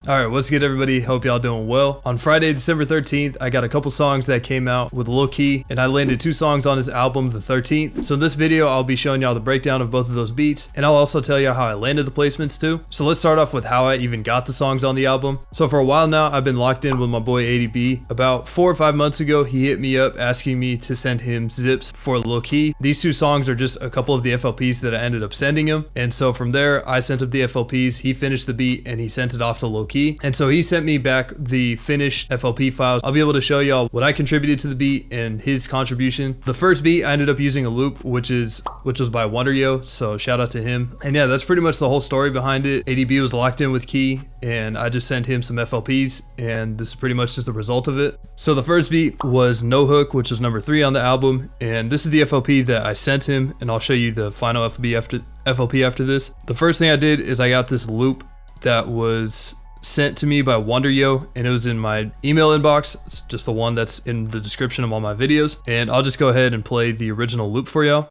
Alright, what's good everybody? Hope y'all doing well. On Friday, December 13th, I got a couple songs that came out with Lil Kee, and I landed 2 songs on his album, the 13th. So in this video, I'll be showing y'all the breakdown of both of those beats, and I'll also tell y'all how I landed the placements too. So let's start off with how I even got the songs on the album. So for a while now, I've been locked in with my boy ADB. About 4 or 5 months ago, he hit me up asking me to send him zips for Lil Kee. These 2 songs are just a couple of the FLPs that I ended up sending him. And so from there, I sent him the FLPs, he finished the beat, and he sent it off to Lil Kee. And so he sent me back the finished FLP files. I'll be able to show y'all what I contributed to the beat and his contribution. The first beat, I ended up using a loop, which was by Wonderyo, so shout out to him. And yeah, that's pretty much the whole story behind it. ADB was locked in with Kee, and I just sent him some FLPs, and this is pretty much just the result of it. So the first beat was No Hook, which was number 3 on the album, and this is the FLP that I sent him, and I'll show you the final FLP after this. The first thing I did is I got this loop that was sent to me by Wonderyo, and it was in my email inbox. It's just the one that's in the description of all my videos, and I'll just go ahead and play the original loop for y'all.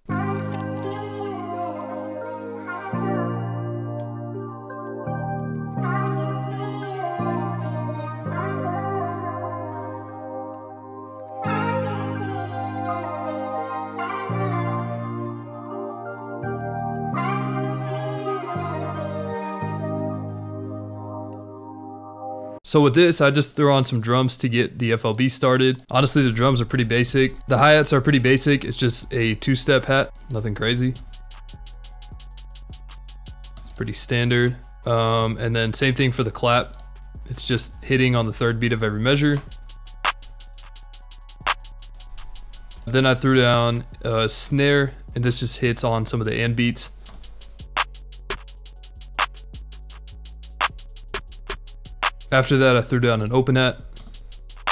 So with this, I just threw on some drums to get the FLB started. Honestly, the drums are pretty basic. The hi-hats are pretty basic. It's just a 2-step hat, nothing crazy. Pretty standard. And then same thing for the clap. It's just hitting on the 3rd beat of every measure. Then I threw down a snare, and this just hits on some of the end beats. After that, I threw down an open hat,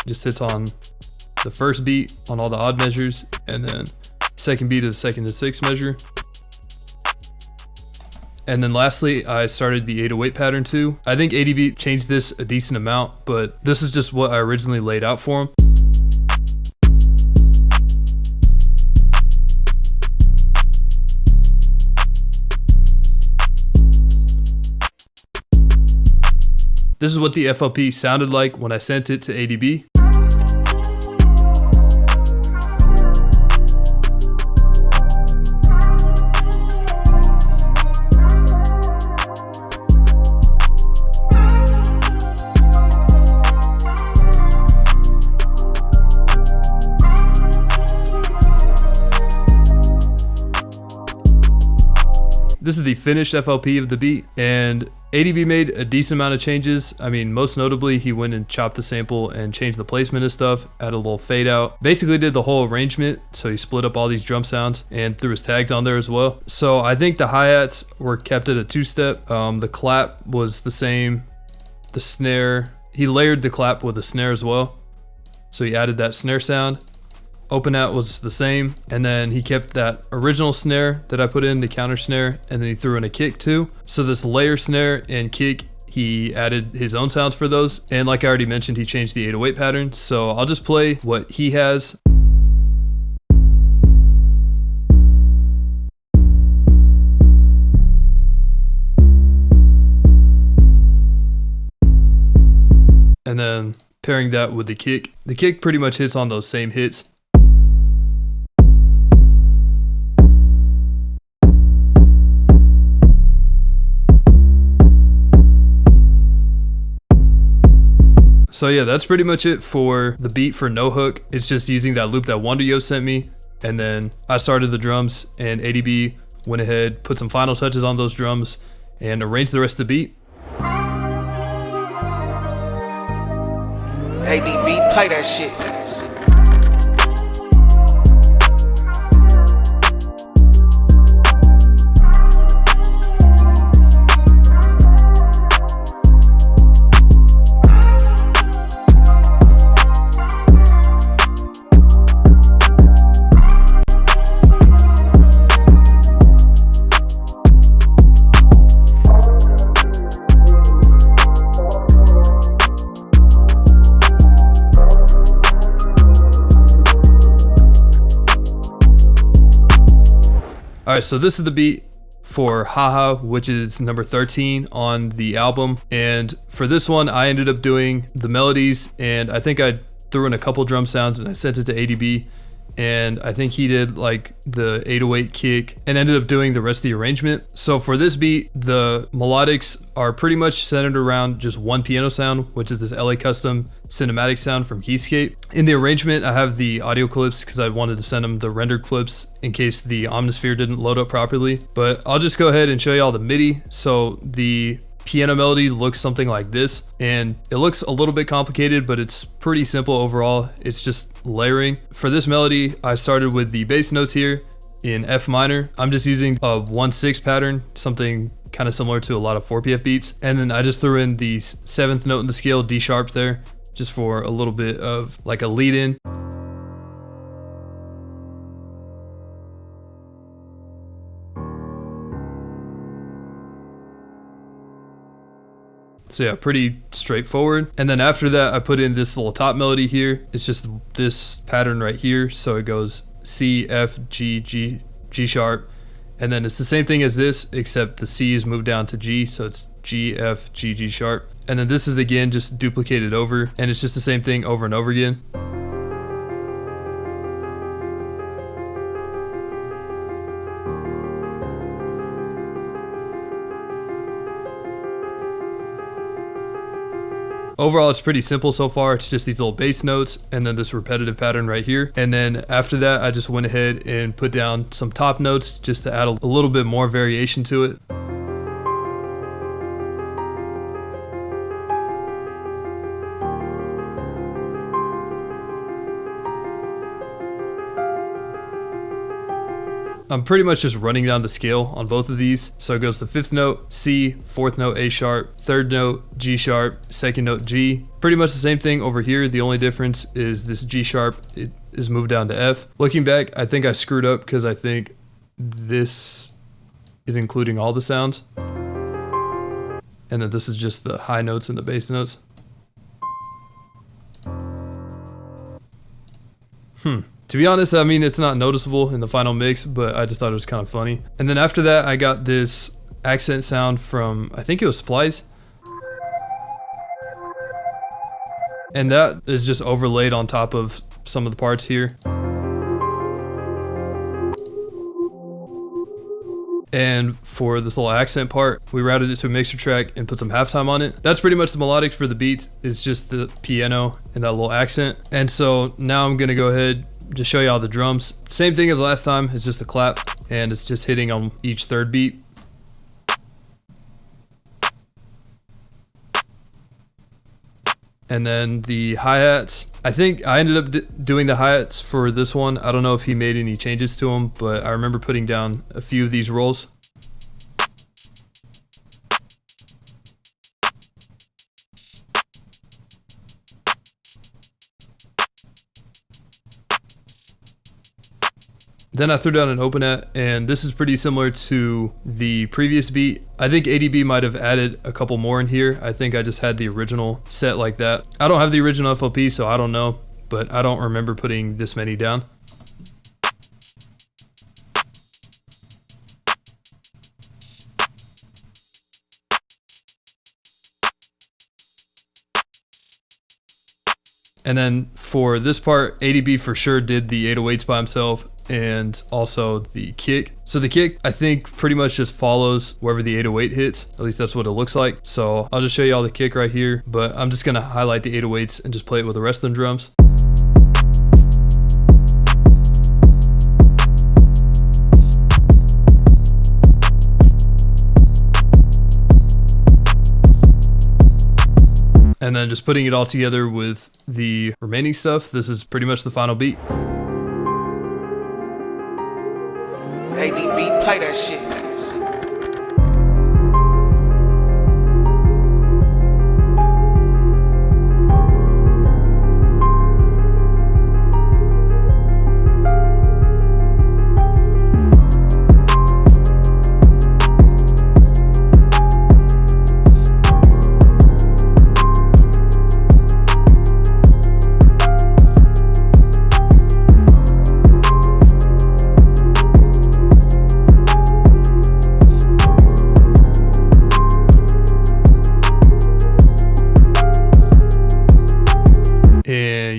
just hits on the first beat on all the odd measures, and then second beat of the 2nd to 6th measure. And then lastly, I started the 808 pattern too. I think ADB changed this a decent amount, but this is just what I originally laid out for him. This is what the FLP sounded like when I sent it to ADB. This is the finished FLP of the beat, and ADB made a decent amount of changes. I mean, most notably, he went and chopped the sample and changed the placement of stuff, added a little fade out, basically did the whole arrangement. So he split up all these drum sounds and threw his tags on there as well. So I think the hi-hats were kept at a 2-step. The clap was the same. The snare, he layered the clap with a snare as well. So he added that snare sound. Open hat was the same, and then he kept that original snare that I put in, the counter snare, and then he threw in a kick too. So this layer snare and kick, he added his own sounds for those, and like I already mentioned, he changed the 808 pattern. So I'll just play what he has. And then pairing that with the kick. The kick pretty much hits on those same hits. So yeah, that's pretty much it for the beat for No Hook. It's just using that loop that Wonderyo sent me, and then I started the drums, and ADB went ahead, put some final touches on those drums, and arranged the rest of the beat. ADB, play that shit. Alright, so this is the beat for Haha, which is number 13 on the album. And for this one, I ended up doing the melodies, and I think I threw in a couple drum sounds and I sent it to ADB. And I think he did like the 808 kick and ended up doing the rest of the arrangement. So for this beat, the melodics are pretty much centered around just one piano sound, which is this LA Custom cinematic sound from Keyscape. In the arrangement, I have the audio clips because I wanted to send him the rendered clips in case the Omnisphere didn't load up properly. But I'll just go ahead and show you all the MIDI. So the piano melody looks something like this, and it looks a little bit complicated, but it's pretty simple overall. It's just layering. For this melody, I started with the bass notes here in F minor. I'm just using a 1/6 pattern, something kind of similar to a lot of 4PF beats. And then I just threw in the 7th note in the scale, D sharp there, just for a little bit of like a lead in. So yeah, pretty straightforward. And then after that, I put in this little top melody here. It's just this pattern right here. So it goes C, F, G, G, G sharp. And then it's the same thing as this, except the C is moved down to G. So it's G, F, G, G sharp. And then this is again just duplicated over, and it's just the same thing over and over again. Overall, it's pretty simple so far. It's just these little bass notes and then this repetitive pattern right here. And then after that, I just went ahead and put down some top notes just to add a little bit more variation to it. I'm pretty much just running down the scale on both of these. So it goes to 5th note, C, 4th note, A sharp, 3rd note, G sharp, 2nd note, G. Pretty much the same thing over here. The only difference is this G sharp, it is moved down to F. Looking back, I think I screwed up because I think this is including all the sounds. And then this is just the high notes and the bass notes. To be honest, I mean, it's not noticeable in the final mix, but I just thought it was kind of funny. And then after that, I got this accent sound from, I think it was Splice. And that is just overlaid on top of some of the parts here. And for this little accent part, we routed it to a mixer track and put some halftime on it. That's pretty much the melodic for the beats. It's just the piano and that little accent. And so now I'm gonna go ahead, just show you all the drums. Same thing as last time, it's just a clap and it's just hitting on each third beat. And then the hi-hats, I think I ended up doing the hi-hats for this one. I don't know if he made any changes to them, but I remember putting down a few of these rolls. Then I threw down an open at, and this is pretty similar to the previous beat. I think ADB might have added a couple more in here. I think I just had the original set like that. I don't have the original FLP, so I don't know, but I don't remember putting this many down. And then for this part, ADB for sure did the 808s by himself and also the kick. So the kick, I think, pretty much just follows wherever the 808 hits. At least that's what it looks like. So I'll just show you all the kick right here, but I'm just gonna highlight the 808s and just play it with the rest of the drums. And then just putting it all together with the remaining stuff, this is pretty much the final beat. ADB, play that shit.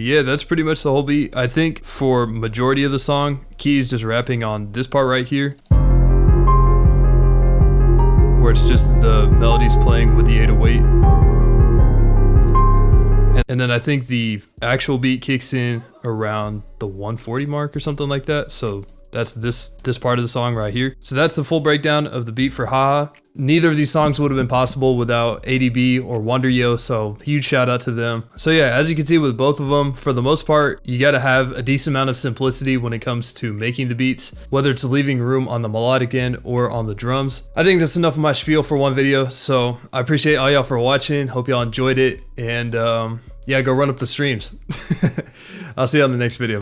yeah, that's pretty much the whole beat. I think for majority of the song, Kee's just rapping on this part right here, where it's just the melodies playing with the 808. And then I think the actual beat kicks in around the 140 mark or something like that. So that's this part of the song right here. So that's the full breakdown of the beat for Haha. Neither of these songs would have been possible without ADB or Wonder Yo, so huge shout out to them. So yeah, as you can see with both of them, for the most part, you gotta have a decent amount of simplicity when it comes to making the beats, whether it's leaving room on the melodic end or on the drums. I think that's enough of my spiel for one video, so I appreciate all y'all for watching. Hope y'all enjoyed it, and yeah, go run up the streams. I'll see you on the next video.